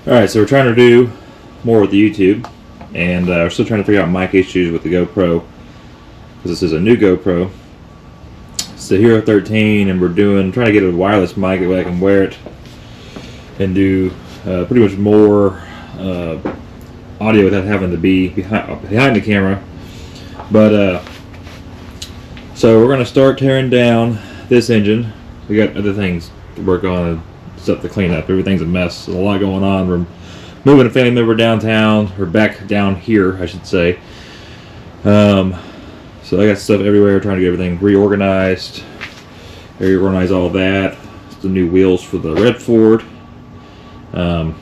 Alright, so we're trying to do more with the YouTube, and we're still trying to figure out mic issues with the GoPro, because this is a new GoPro. It's the Hero 13, and we're trying to get a wireless mic that way I can wear it and do pretty much more audio without having to be behind the camera. But so we're going to start tearing down this engine. We got other things to work on, stuff to clean up. Everything's a mess. There's a lot going on. We're moving a family member downtown, or back down here, I should say. So I got stuff everywhere, trying to get everything reorganized. Reorganize all that. It's the new wheels for the red Ford. And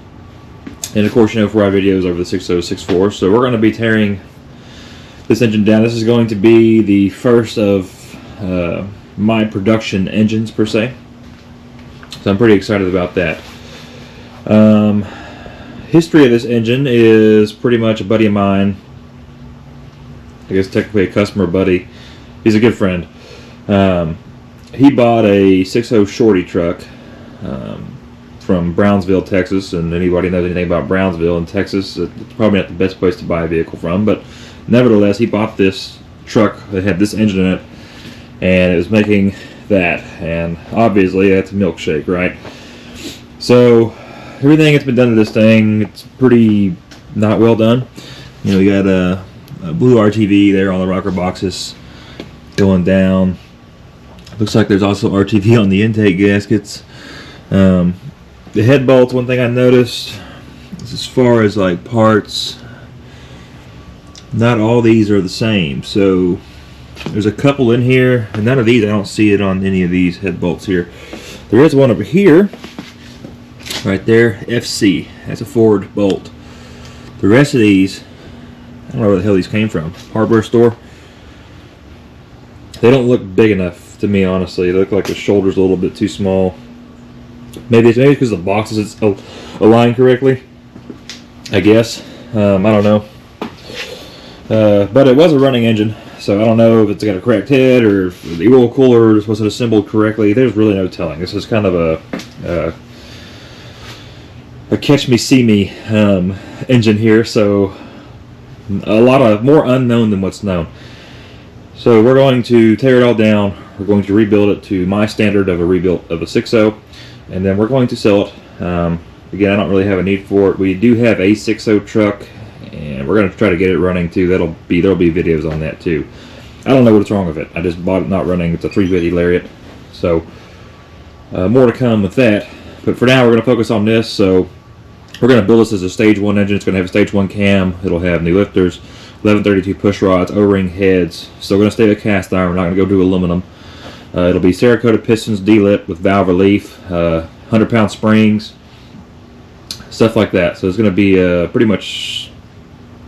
of course, you know, for our videos over the 6064. So we're going to be tearing this engine down. This is going to be the first of my production engines, per se. So I'm pretty excited about that. History of this engine is pretty much a buddy of mine. I guess technically a customer buddy. He's a good friend. He bought a 6.0 Shorty truck from Brownsville, Texas. And anybody knows anything about Brownsville in Texas, it's probably not the best place to buy a vehicle from. But nevertheless, he bought this truck that had this engine in it, and it was making that. And obviously, that's a milkshake, right? So everything that's been done to this thing, it's pretty not well done. You know, you got a blue RTV there on the rocker boxes going down. Looks like there's also RTV on the intake gaskets. The head bolts, one thing I noticed is, as far as like parts, not all these are the same. So there's a couple in here, and none of these, I don't see it on any of these head bolts here. There is one over here, right there, FC. That's a Ford bolt. The rest of these, I don't know where the hell these came from. Hardware store. They don't look big enough to me, honestly. They look like the shoulder's a little bit too small. Maybe it's because the boxes it's aligned correctly, I guess. I don't know. But it was a running engine, so I don't know if it's got a cracked head or if the oil cooler wasn't assembled correctly. There's really no telling. This is kind of a catch me see me engine here, so a lot of more unknown than what's known. So we're going to tear it all down. We're going to rebuild it to my standard of a rebuild of a 6.0, and then we're going to sell it. Again, I don't really have a need for it. We do have a 6.0 truck, and we're going to try to get it running too. There'll be videos on that too. I don't know what's wrong with it. I just bought it not running. It's a 350 Lariat, so more to come with that. But for now, we're going to focus on this. So we're going to build this as a stage 1 engine. It's going to have a stage 1 cam. It'll have new lifters, 1132 push rods, O-ring heads. Still going to stay with cast iron. We're not going to go do aluminum. It'll be Cerakote pistons, D-lip with valve relief, 100-pound springs, stuff like that. So it's going to be pretty much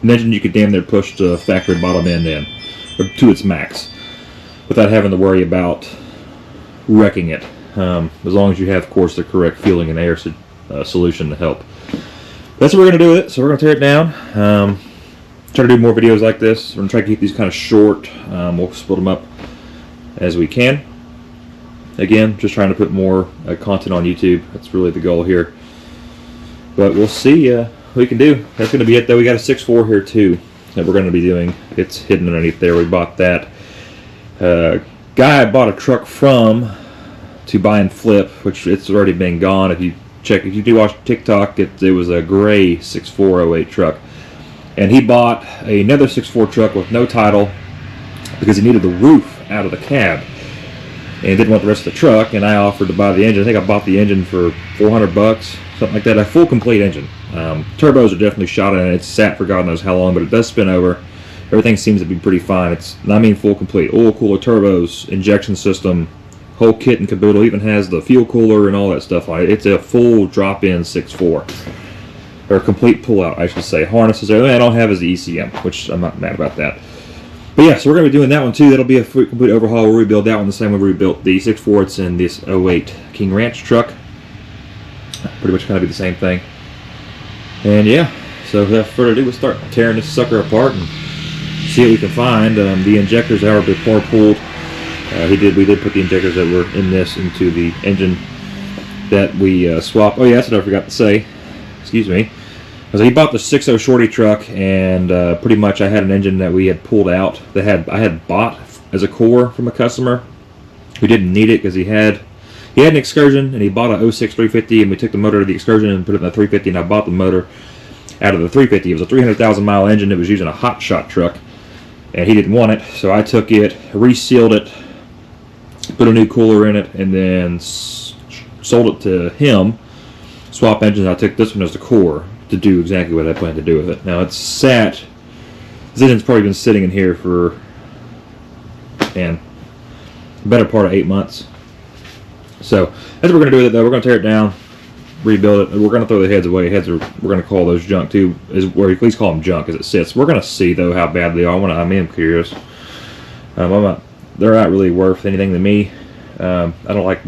an engine you could damn near push the factory bottom end in, or to its max, without having to worry about wrecking it. As long as you have, of course, the correct fueling and air solution to help. That's what we're going to do with it. So we're going to tear it down. Try to do more videos like this. We're going to try to keep these kind of short. We'll split them up as we can. Again, just trying to put more content on YouTube. That's really the goal here. But we'll see what we can do. That's going to be it, though. We got a 6.4 here, too, that we're going to be doing. It's hidden underneath there. We bought that. Guy I bought a truck from to buy and flip, which it's already been gone. If you do watch TikTok, it was a gray 6408 truck. And he bought another 6.4 truck with no title because he needed the roof out of the cab and didn't want the rest of the truck, and I offered to buy the engine. I think I bought the engine for $400, something like that. A full complete engine. Turbos are definitely shot in it. It's sat for God knows how long, but it does spin over. Everything seems to be pretty fine. I mean full complete. Oil cooler, turbos, injection system, whole kit and caboodle. Even has the fuel cooler and all that stuff on it. It's a full drop-in 6.4. Or complete pull-out, I should say. Harnesses. The only thing I don't have is the ECM, which I'm not mad about that. But yeah, so we're going to be doing that one too. That'll be a complete overhaul. We'll rebuild that one the same way we rebuilt the 6.4s in this 08 King Ranch truck. Pretty much kind of be the same thing. And yeah, so without further ado, we'll start tearing this sucker apart and see what we can find. The injectors are a bit more pulled. We did put the injectors that were in this into the engine that we swapped. Oh yeah, that's what I forgot to say. excuse me. So he bought the 6.0 Shorty truck, and pretty much I had an engine that we had pulled out that I had bought as a core from a customer who didn't need it because he had an Excursion, and he bought a 06 350, and we took the motor to the Excursion and put it in the 350, and I bought the motor out of the 350. It was a 300,000 mile engine. It was using a hot shot truck, and he didn't want it, so I took it, resealed it, put a new cooler in it, and then sold it to him. Swap engines. I took this one as the core to do exactly what I planned to do with it. Now it's sat. This engine's probably been sitting in here for, man, the better part of 8 months. So that's what we're gonna do with it, though. We're gonna tear it down, rebuild it. We're gonna throw the heads away. We're gonna call those junk too, or at least call them junk as it sits. We're gonna see though how bad they are. I'm curious. They're not really worth anything to me. I don't like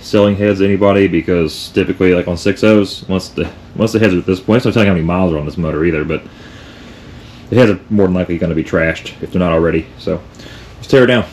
selling heads to anybody because typically, like on 6.0s, once the heads are at this point, it's not telling how many miles are on this motor either, but the heads are more than likely going to be trashed if they're not already. So let's tear it down.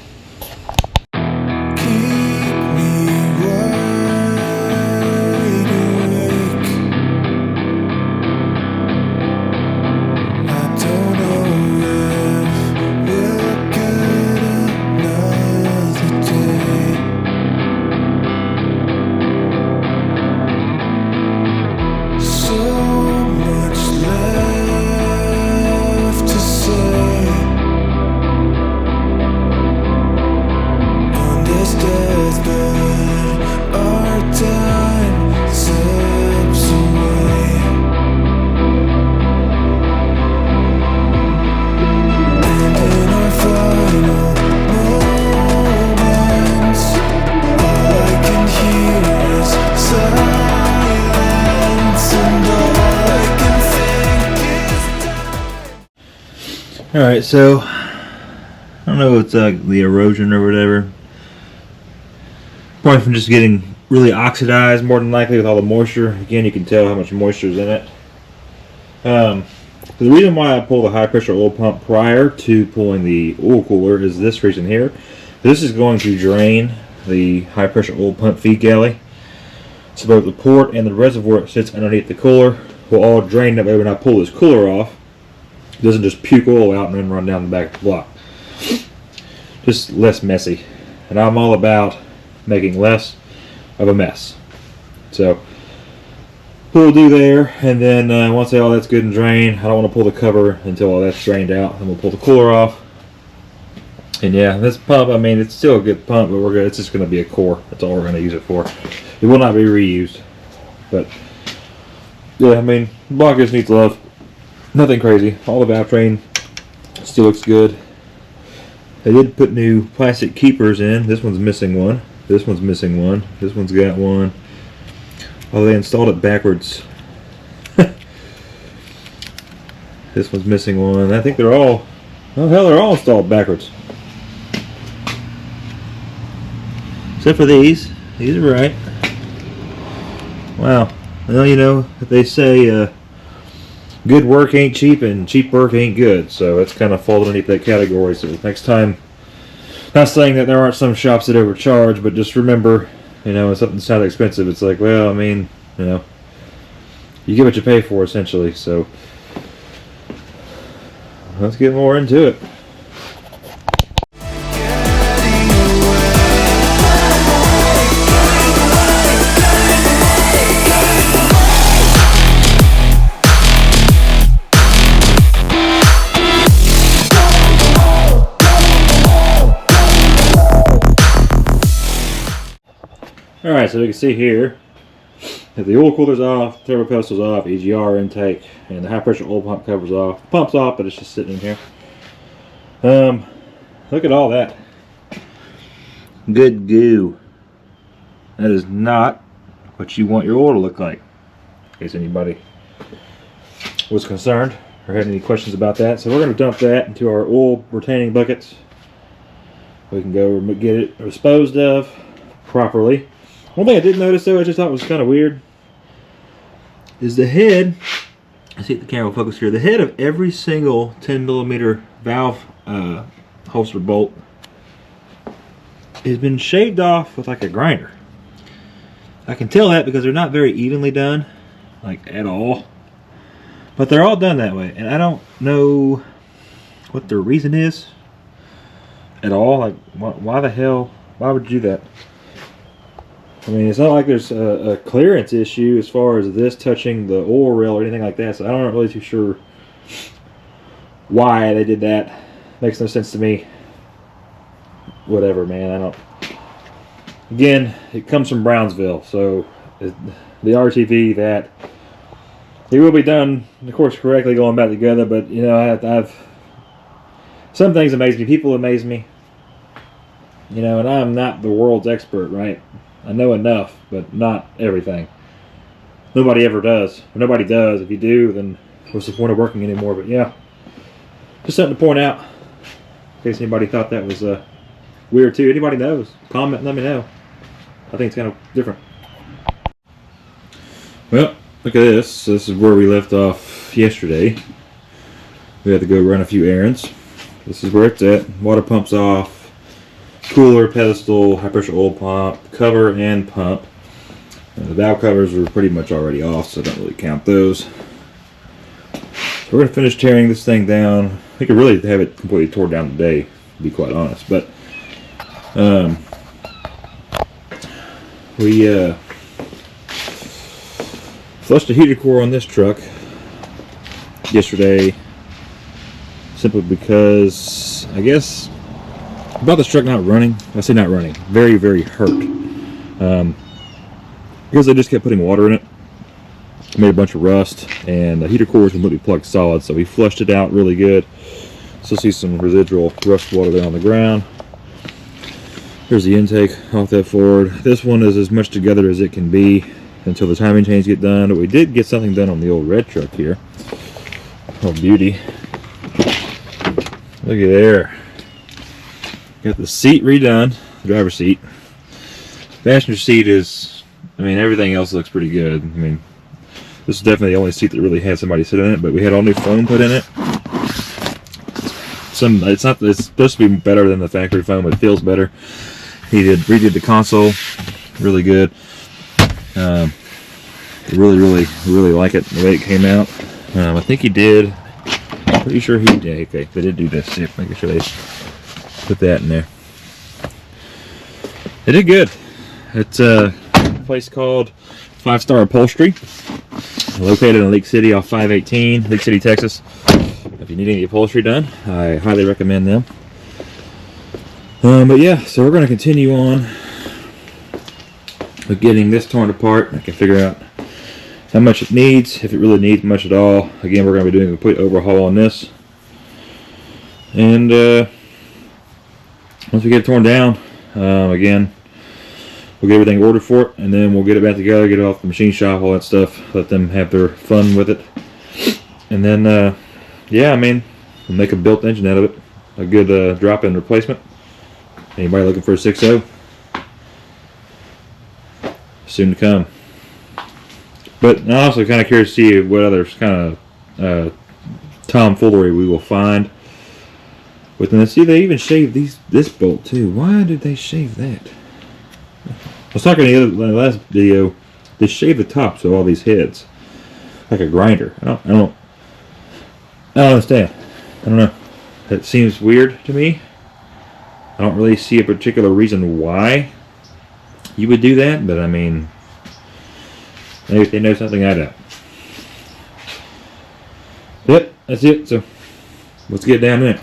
Alright, so I don't know if it's the erosion or whatever. Probably from just getting really oxidized more than likely with all the moisture. Again, you can tell how much moisture is in it. The reason why I pull the high pressure oil pump prior to pulling the oil cooler is this reason here. This is going to drain the high pressure oil pump feed galley. So both the port and the reservoir that sits underneath the cooler will all drain. That way when I pull this cooler off, it doesn't just puke oil out and then run down the back of the block. Just less messy. And I'm all about making less of a mess. So we'll do there, and then once all that's good and drained, I don't want to pull the cover until all that's drained out. Then we'll pull the cooler off. And yeah, this pump, I mean, it's still a good pump, but it's just going to be a core. That's all we're going to use it for. It will not be reused. But yeah, I mean, the block just needs love. Nothing crazy. All the valve train still looks good. They did put new plastic keepers in. This one's missing one. This one's missing one. This one's got one. Oh, they installed it backwards. This one's missing one. I think they're all, oh hell, they're all installed backwards. Except for these. These are right. Wow. Well, you know, they say good work ain't cheap and cheap work ain't good. So it's kind of falls underneath that category. So next time, not saying that there aren't some shops that overcharge, but just remember, you know, when something's not expensive, it's like, well, I mean, you know, you get what you pay for essentially. So let's get more into it. Alright, so we can see here that the oil cooler's off, turbo pedestal's off, EGR intake, and the high pressure oil pump cover's off. The pump's off, but it's just sitting in here. Look at all that. Good goo. That is not what you want your oil to look like. In case anybody was concerned or had any questions about that. So we're going to dump that into our oil retaining buckets. We can go get it disposed of properly. One thing I did notice though, I just thought was kind of weird, is the head, let's see if the camera will focus here, the head of every single 10mm valve holster bolt has been shaved off with like a grinder. I can tell that because they're not very evenly done. like at all. But they're all done that way, and I don't know what the reason is at all. Like, why the hell? Why would you do that? I mean, it's not like there's a clearance issue as far as this touching the oil rail or anything like that. So I'm not really too sure why they did that. Makes no sense to me. Whatever, man. I don't. Again, it comes from Brownsville, so the RTV that it will be done, of course, correctly going back together. But you know, I've some things amaze me. People amaze me. You know, and I'm not the world's expert, right? I know enough, but not everything. Nobody ever does. Or nobody does. If you do, then what's the point of working anymore? But yeah, just something to point out. In case anybody thought that was weird too. Anybody knows? Comment and let me know. I think it's kind of different. Well, look at this. This is where we left off yesterday. We had to go run a few errands. This is where it's at. Water pump's off. Cooler, pedestal, high pressure oil pump, cover and pump. The valve covers were pretty much already off, so I don't really count those. So we're going to finish tearing this thing down. We could really have it completely tore down today, to be quite honest. But we flushed the heater core on this truck yesterday, simply because I guess about this truck not running. I say not running. Very, very hurt. Because they just kept putting water in it. Made a bunch of rust. And the heater core was completely plugged solid. So we flushed it out really good. Still see some residual rust water there on the ground. Here's the intake off that Ford. This one is as much together as it can be until the timing chains get done. But we did get something done on the old red truck here. Oh, beauty. Look at there. Got the seat redone, the driver's seat. Passenger seat is, I mean, everything else looks pretty good. I mean, this is definitely the only seat that really had somebody sit in it, but we had all new foam put in it. It's supposed to be better than the factory foam, but it feels better. He redid the console, really good. Really like it, the way it came out. I think he did, pretty sure he did. Okay, they did do this, yeah, making sure they put that in there. They did good. It's a place called 5 Star Upholstery, located in Leak City off 518, Leak City, Texas. If you need any upholstery done, I highly recommend them. But yeah, so we're going to continue on with getting this torn apart. I can figure out how much it needs, if it really needs much at all. Again, we're going to be doing a complete overhaul on this. And once we get it torn down, again, we'll get everything ordered for it, and then we'll get it back together, get it off the machine shop, all that stuff, let them have their fun with it. And then, yeah, I mean, we'll make a built engine out of it. A good drop-in replacement. Anybody looking for a 6.0? Soon to come. But I'm also kind of curious to see what other kind of tomfoolery we will find within this. See, they even shaved this bolt too. Why did they shave that? I was talking in the last video. They shaved the tops of all these heads like a grinder. I don't understand. I don't know. That seems weird to me. I don't really see a particular reason why you would do that, but I mean, maybe if they know something I don't. Yep, that's it. So let's get down there.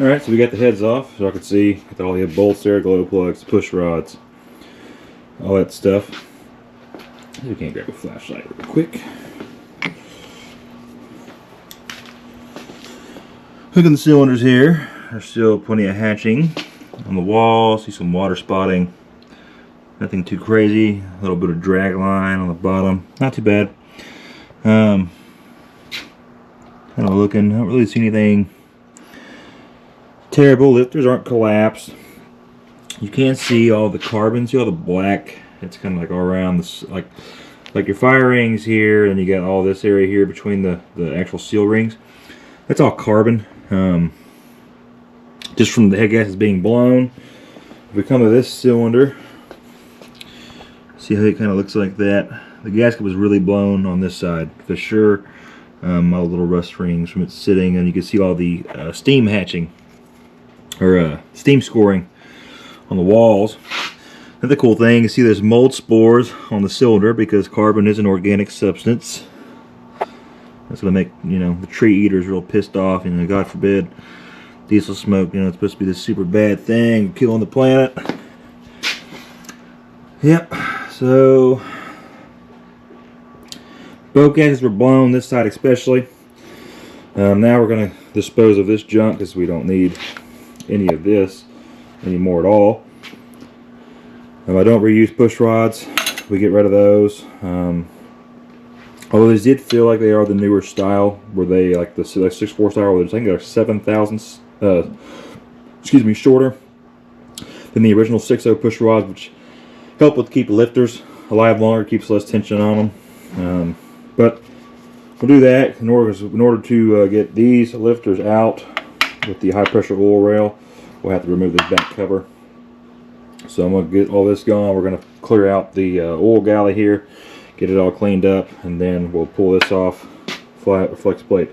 Alright, so we got the heads off, so I can see got all the bolts there, glow plugs, push rods, all that stuff. We can grab a flashlight real quick. Hooking the cylinders here. There's still plenty of hatching on the wall. See some water spotting. Nothing too crazy. A little bit of drag line on the bottom. Not too bad. Kind of looking. I don't really see anything terrible. Lifters aren't collapsed. You can see all the carbon. See all the black. It's kind of like all around this, like your fire rings here, and you got all this area here between the actual seal rings. That's all carbon. Just from the head gases being blown. If we come to this cylinder, see how it kind of looks like that. The gasket was really blown on this side for sure. All the little rust rings from it sitting, and you can see all the steam hatching or steam scoring on the walls. Another cool thing, you see there's mold spores on the cylinder because carbon is an organic substance. That's going to make, you know, the tree eaters real pissed off. And God forbid, diesel smoke, you know, it's supposed to be this super bad thing, killing the planet. Yep, so both gaskets were blown, this side especially. Now we're going to dispose of this junk because we don't need any of this anymore at all. I don't reuse push rods. We get rid of those. Although these did feel like they are the newer style, where they like the 6.4 style, where I think they're 7,000, shorter than the original 6.0 push rods, which help with keep lifters alive longer, keeps less tension on them. But we'll do that in order to get these lifters out with the high pressure oil rail. We'll have to remove this back cover. So I'm going to get all this gone. We're going to clear out the oil galley here, get it all cleaned up, and then we'll pull this off, flex plate.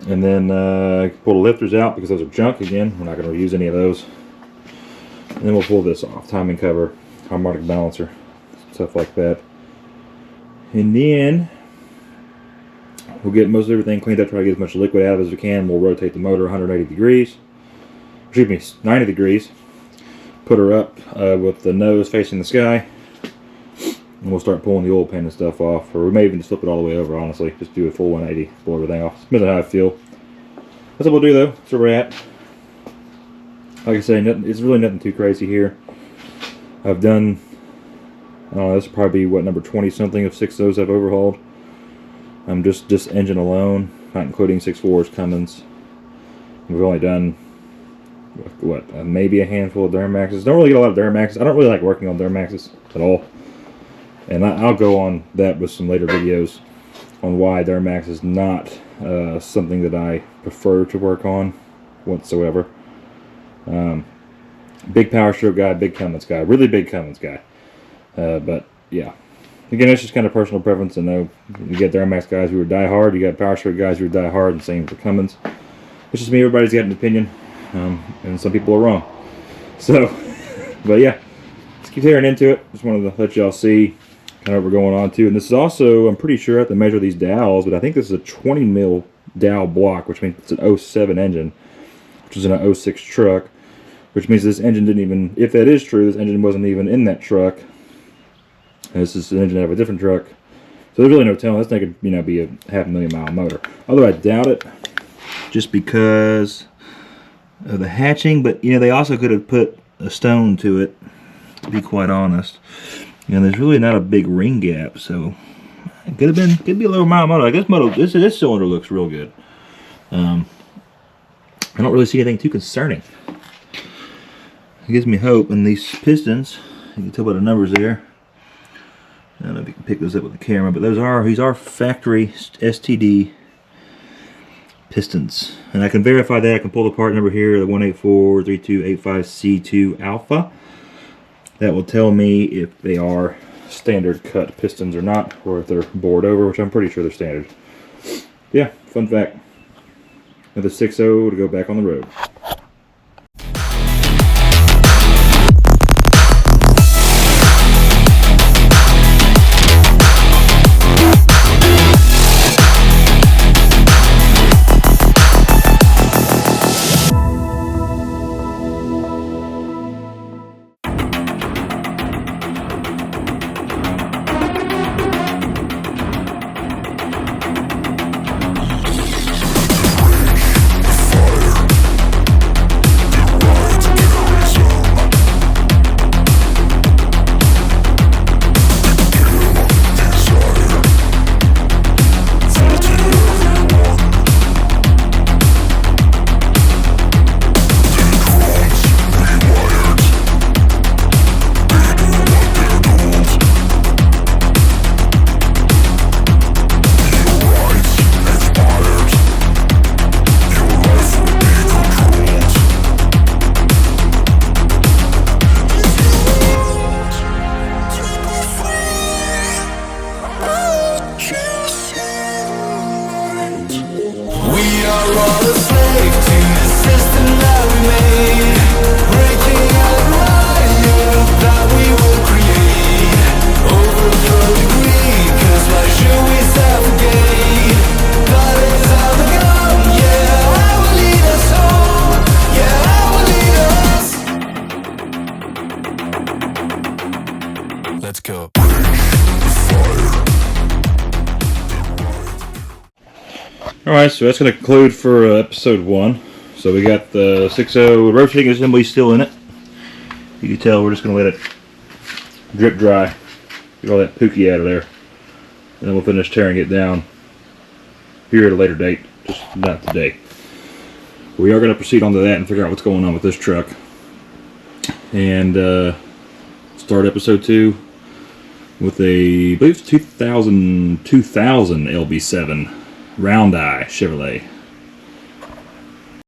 And then pull the lifters out because those are junk again. We're not going to reuse any of those. And then we'll pull this off, timing cover, harmonic balancer, stuff like that. And then we'll get most of everything cleaned up, try to get as much liquid out of it as we can. We'll rotate the motor 180 degrees, excuse me, 90 degrees. Put her up with the nose facing the sky, and we'll start pulling the oil pan and stuff off, or we may even just flip it all the way over, honestly. Just do a full 180, pull everything off. Depends on how I feel. That's what we'll do though. That's where we're at. Like I say, it's really nothing too crazy here. I've done, I don't know, this will probably be what, number 20 something of 6.0s I've overhauled. Just this engine alone, not including 6.4s, Cummins. We've only done what, maybe a handful of Duramaxes. Don't really get a lot of Duramaxes. I don't really like working on Duramaxes at all. And I'll go on that with some later videos on why Duramax is not something that I prefer to work on whatsoever. Big power stroke guy, big Cummins guy, really big Cummins guy. But yeah, again, it's just kind of personal preference. I know you get Duramax guys who are die hard, you got power stroke guys who are die hard, and same for Cummins. It's just me. Everybody's got an opinion. And some people are wrong. So, but yeah, let's keep tearing into it. Just wanted to let y'all see kind of what we're going on to. And this is also, I'm pretty sure I have to measure these dowels, but I think this is a 20 mil dowel block, which means it's an 07 engine, which is in an 06 truck, which means this engine didn't even, if that is true, this engine wasn't even in that truck. And this is an engine out of a different truck. So there's really no telling. This thing could, you know, be a 500,000 mile motor. Although I doubt it, just because of the hatching, but you know, they also could have put a stone to it, to be quite honest. You know, there's really not a big ring gap, so it could be a lower mile motor. Like this cylinder looks real good. I don't really see anything too concerning. It gives me hope. And these pistons, you can tell by the numbers there. I don't know if you can pick those up with the camera, but these are factory STD pistons, and I can verify that. I can pull the part number here, the 1843285C2 alpha. That will tell me if they are standard cut pistons or not, or if they're bored over, which I'm pretty sure they're standard. Yeah, fun fact. Another 6.0 to go back on the road. Let's go. Alright, so that's going to conclude for episode 1. So we got the 6.0 rotating assembly still in it. You can tell we're just going to let it drip dry. Get all that pookie out of there. And then we'll finish tearing it down here at a later date. Just not today. We are going to proceed on to that and figure out what's going on with this truck. And start episode 2 with a, I believe it's 2000 LB7 round eye Chevrolet.